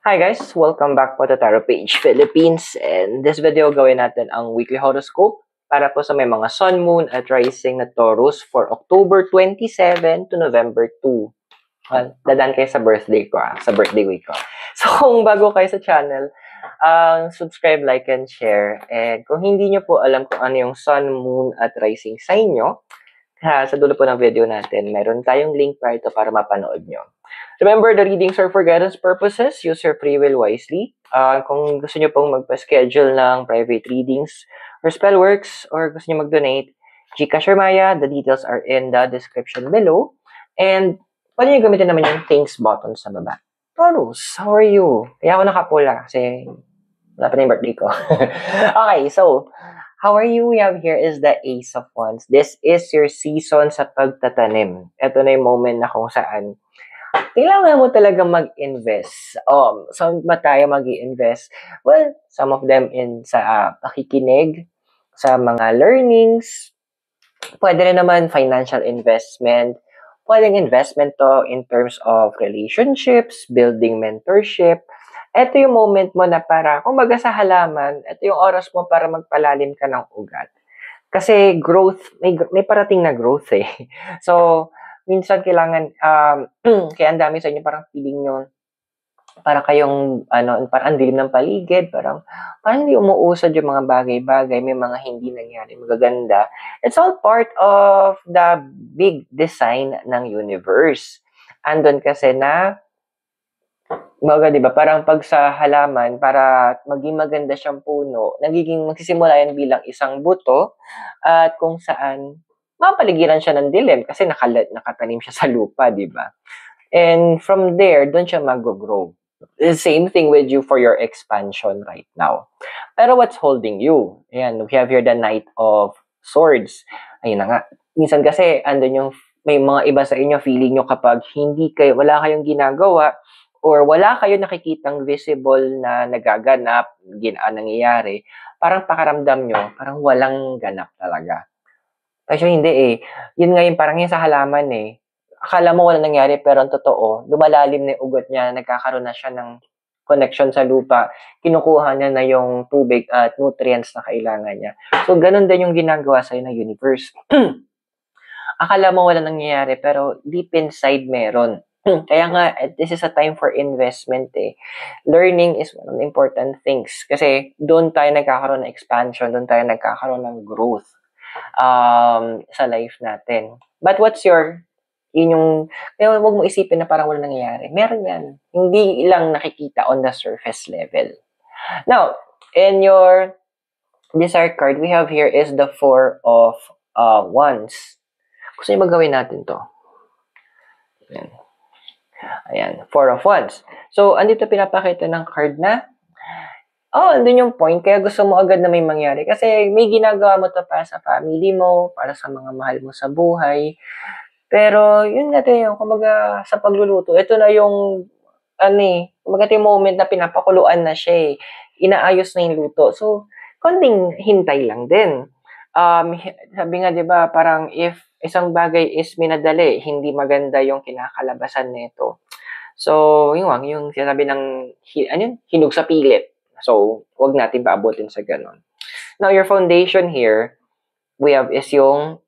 Hi guys! Welcome back po to Tarot Page Philippines. And this video gawin natin ang weekly horoscope para po sa may mga Sun, Moon at Rising na Taurus for October 27 to November 2. Well, dadaan kayo sa birthday ko, sa birthday week ko. So kung bago kayo sa channel, subscribe, like, and share. And kung hindi nyo po alam kung ano yung Sun, Moon at Rising sign nyo, sa dulo po ng video natin, meron tayong link para ito para mapanood nyo. Remember, the readings are for guidance purposes. Use your free will wisely. Kung gusto nyo pong magpa-schedule ng private readings or spell works, or gusto nyo mag-donate, Gcash or Maya, the details are in the description below. And pwede nyo gamitin naman yung thanks button sa baba. Taurus, how are you? Kaya ako nakapula kasi wala pa na yung birthday ko. Okay, so how are you? We have here is the Ace of Wands. This is your season sa pagtatanim. Ito na yung moment na kung saan kailangan mo talaga mag-invest. Saan ba tayo mag-i-invest? Well, some of them in sa pakikinig, sa mga learnings. Pwede rin naman financial investment. Pwedeng investment to in terms of relationships, building mentorship. Ito yung moment mo na para, kumbaga sa halaman, ito yung oras mo para magpalalim ka ng ugat. Kasi growth, may parating na growth eh. So, minsan kailangan, kaya ang dami sa inyo parang feeling nyo, parang kayong, parang dilim ng paligid, parang hindi umuusad yung mga bagay-bagay, may mga hindi nangyari, magaganda. It's all part of the big design ng universe. Andun kasi na, diba, parang pag sa halaman, para maging maganda siyang puno, magsisimula yan bilang isang buto, at kung saan, mapaligiran siya ng dilim kasi nakatanim siya sa lupa, di ba? And from there, doon siya mag-grow. The same thing with you for your expansion right now. Pero what's holding you? Ayan, we have here the Knight of Swords. Ayun na nga. Minsan kasi, may mga iba sa inyo, feeling nyo kapag wala kayong ginagawa, or wala kayo nakikitang visible na nagaganap, nangyayari, parang pakaramdam nyo, parang walang ganap talaga. Actually, hindi eh. Yun nga yung parang yung sa halaman eh. Akala mo wala nangyari, pero ang totoo, lumalalim na yung ugat niya, nagkakaroon na siya ng connection sa lupa, kinukuha niya na yung tubig at nutrients na kailangan niya. So, ganun din yung ginagawa sa'yo ng universe. Akala mo wala nangyayari, pero deep inside meron. Kaya nga, this is a time for investment eh. Learning is one of the important things. Kasi doon tayo nagkakaroon ng expansion, doon tayo nagkakaroon ng growth sa life natin. But kaya huwag mo isipin na parang wala nangyayari. Meron yan. Hindi lang nakikita on the surface level. Now, in your desired card, we have here is the Four of Wands. Gusto niyo magawin natin to. Ayan. Four of Wands. So, andito pinapakita ng card na andun yung point, kaya gusto mo agad na may mangyari. Kasi may ginagawa mo to para sa family mo, para sa mga mahal mo sa buhay. Pero, yun natin yung, kumbaga, sa pagluluto, ito na yung, kumbaga yung moment na pinapakuluan na siya eh. Inaayos na yung luto. So, konting hintay lang din. Sabi nga, di ba, parang if isang bagay is minadali, hindi maganda yung kinakalabasan nito. So, yung sinasabi ng, hinog sa pilit. So, wag natin paabutin sa ganon. Now, your foundation here, we have is yung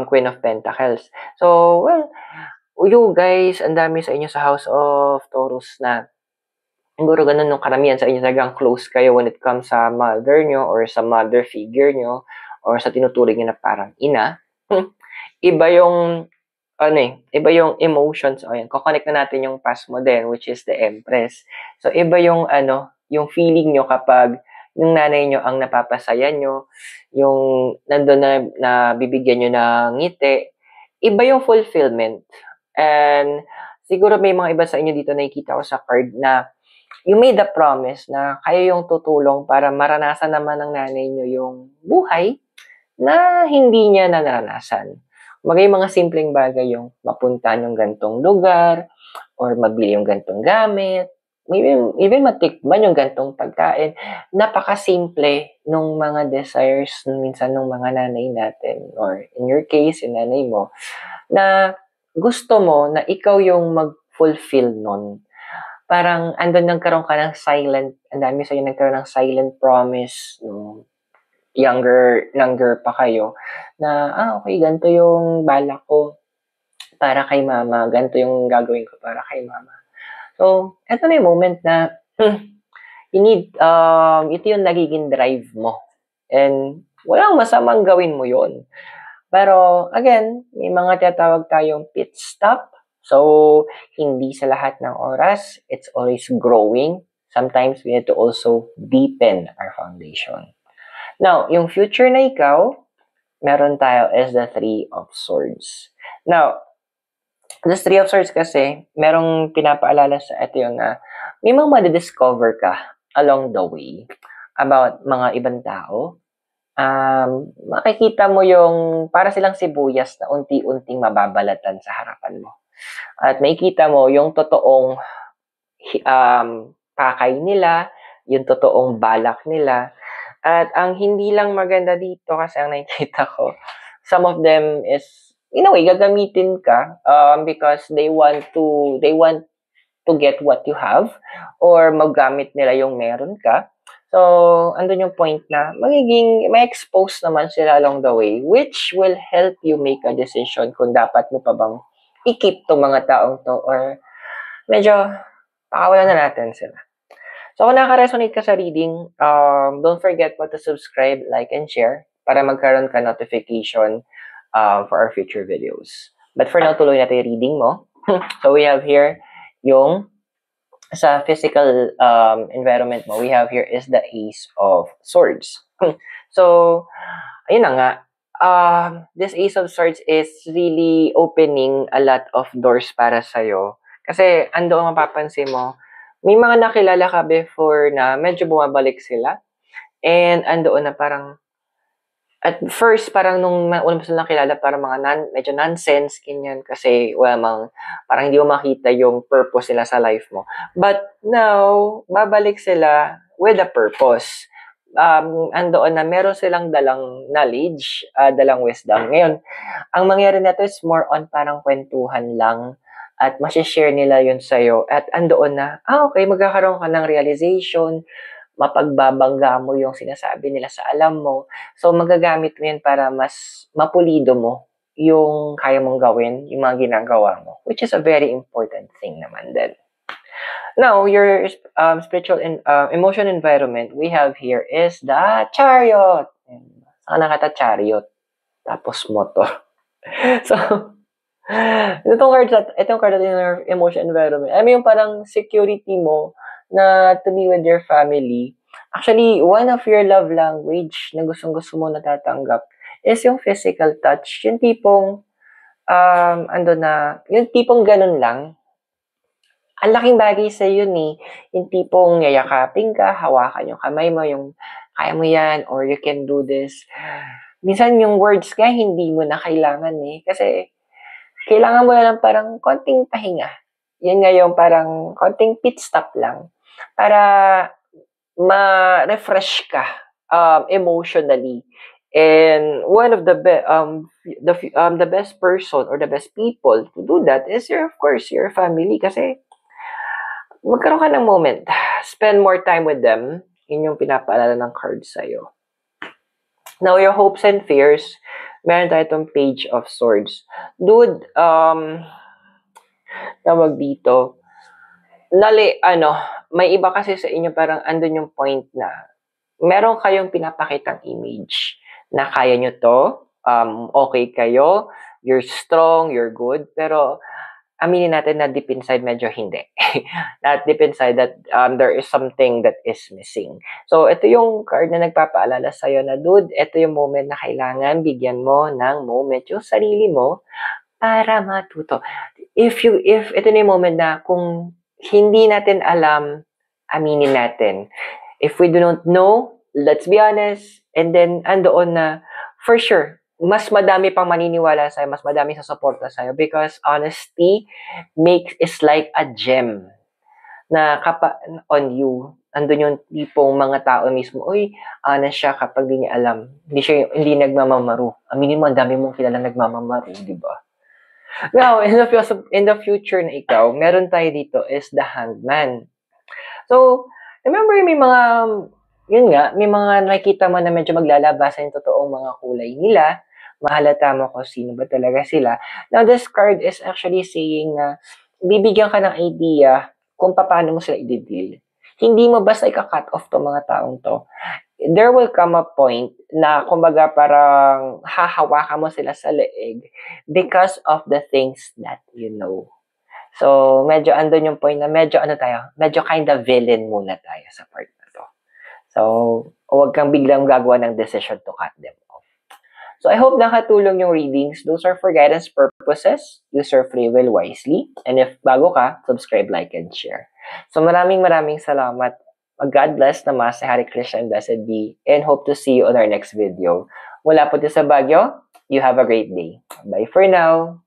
Queen of Pentacles. So, well, you guys, ang dami sa inyo sa House of Taurus na siguro ganun nung karamihan sa inyo talagang close kayo when it comes sa mother nyo or sa mother figure nyo or sa tinuturing nyo na parang ina. Iba yung emotions. Ayan, kukonect na natin yung past mo din, which is the Empress. So, iba yung yung feeling nyo kapag yung nanay nyo ang napapasaya nyo, yung nandun na bibigyan nyo ng ngiti, iba yung fulfillment. And siguro may mga iba sa inyo dito nakikita ko sa card na you made a promise na kayo yung tutulong para maranasan naman ng nanay nyo yung buhay na hindi niya naranasan. Magay mga simpleng bagay yung mapuntahan yung gantong lugar or mabili yung gantong gamit, even matikman yung gantong pagkain. Napakasimple nung mga desires minsan nung mga nanay natin, or in your case, yung nanay mo, na gusto mo na ikaw yung mag-fulfill nun. parang andun nagkaroon ka ng silent, ang dami sa'yo nagkaroon ng silent promise, younger pa kayo, na, okay, ganito yung balak ko para kay mama, ganito yung gagawin ko para kay mama. So, eto na yung moment na, you need, ito yung nagiging drive mo. And, walang masamang gawin mo yon. Pero, again, may mga tinatawag tayong pit stop. So, hindi sa lahat ng oras, it's always growing. Sometimes, we need to also deepen our foundation. Now, yung future na ikaw, meron tayo is the Three of Swords. Now, the Three of Swords kasi, merong pinapaalala sa ito yung na may mga madidiscover ka along the way about mga ibang tao. Makikita mo yung para silang sibuyas na unti-unting mababalatan sa harapan mo. At makikita mo yung totoong pakay nila, yung totoong balak nila. At ang hindi lang maganda dito kasi ang nakikita ko, some of them is, in a way, gagamitin ka because they want to get what you have or magamit nila yung meron ka. So, andun yung point na may expose naman sila along the way which will help you make a decision kung dapat mo pa bang i-keep tong mga taong to or medyo pakawalan na natin sila. So, kung nakaka-resonate ka sa reading, don't forget to subscribe, like, and share para magkaroon ka notification for our future videos. But for now, tuloy natin yung reading mo. So, we have here yung sa physical environment mo, we have here is the Ace of Swords. So, ayun na nga. This Ace of Swords is really opening a lot of doors para sa'yo. Kasi ando ang mapapansin mo, may mga nakilala ka before na medyo bumabalik sila. And andoon na parang, at first, parang nung una mo sila nakilala, parang medyo nonsense, ganyan. Kasi, parang hindi mo makita yung purpose nila sa life mo. But now, babalik sila with a purpose. Andoon na meron silang dalang knowledge, dalang wisdom. Ngayon, ang mangyari na to is more on parang kwentuhan lang at masishare nila yun sa'yo. At andoon na, okay, magkakaroon ka ng realization, mapagbabangga mo yung sinasabi nila sa alam mo. So, magagamit mo yan para mas mapulido mo yung kaya mong gawin, yung mga ginagawa mo, which is a very important thing naman din. Now, your spiritual and emotion environment we have here is the Chariot. Saan nakata Chariot? Tapos motor. So, itong card natin yung emotion environment. I mean, yung parang security mo na to be with your family. Actually, one of your love language na gustong-gusto mo natatanggap is yung physical touch. Yung tipong, yung tipong ganun lang. Ang laking bagay sa yun eh. Yung tipong yayakapin ka, hawakan yung kamay mo, yung kaya mo yan, or you can do this. Minsan yung words nga, hindi mo na kailangan eh. Kasi, kailangan mo lang parang konting pahinga. Yan nga yung parang konting pit stop lang para ma-refresh ka emotionally. And one of the best person or the best people to do that is of course your family kasi magkaroon ka ng moment. Spend more time with them. Yun yung pinapaalala ng card sa'yo. Now, your hopes and fears, meron tayo itong Page of Swords. Dude, tawag dito, may iba kasi sa inyo parang andun yung point na meron kayong pinapakitang image na kaya nyo to, okay kayo, you're strong, you're good, pero aminin natin na deep inside medyo hindi. That deep inside that there is something that is missing. So, ito yung card na nagpapaalala sa'yo na, dude, ito yung moment na kailangan bigyan mo ng moment yung sarili mo para matuto. If ito na yung moment na kung hindi natin alam, aminin natin. If we do not know, let's be honest, and then andoon na, for sure, mas madami pang maniniwala sa'yo, mas madami sa suporta sa'yo because honesty is like a gem na on you. Andun yung tipong mga tao mismo, uy, honest siya kapag di niya alam. Hindi nagmamamaru. Aminin mo, ang dami mong kilala nagmamamaru, di ba? Now, in the future na ikaw, meron tayo dito is the hangman. So, remember may mga, yun nga, may mga nakikita mo na medyo maglalabasan yung totoong mga kulay nila. Mahalata mo kung sino ba talaga sila. Now, this card is actually saying na bibigyan ka ng idea kung paano mo sila i-deal. Hindi mo basta ika-cut off to mga taong to. There will come a point na kumbaga parang hahawakan mo sila sa leeg because of the things that you know. So, medyo andun yung point na medyo medyo kind of villain muna tayo sa part na to. So, huwag kang biglang gagawa ng decision to cut them off. So, I hope nakatulong yung readings. Those are for guidance purposes. Use your free will wisely. And if bago ka, subscribe, like, and share. So, maraming salamat. God bless, Namaste, Hare Krishna, and blessed be. And hope to see you on our next video. Mula po sa Baguio, you have a great day. Bye for now.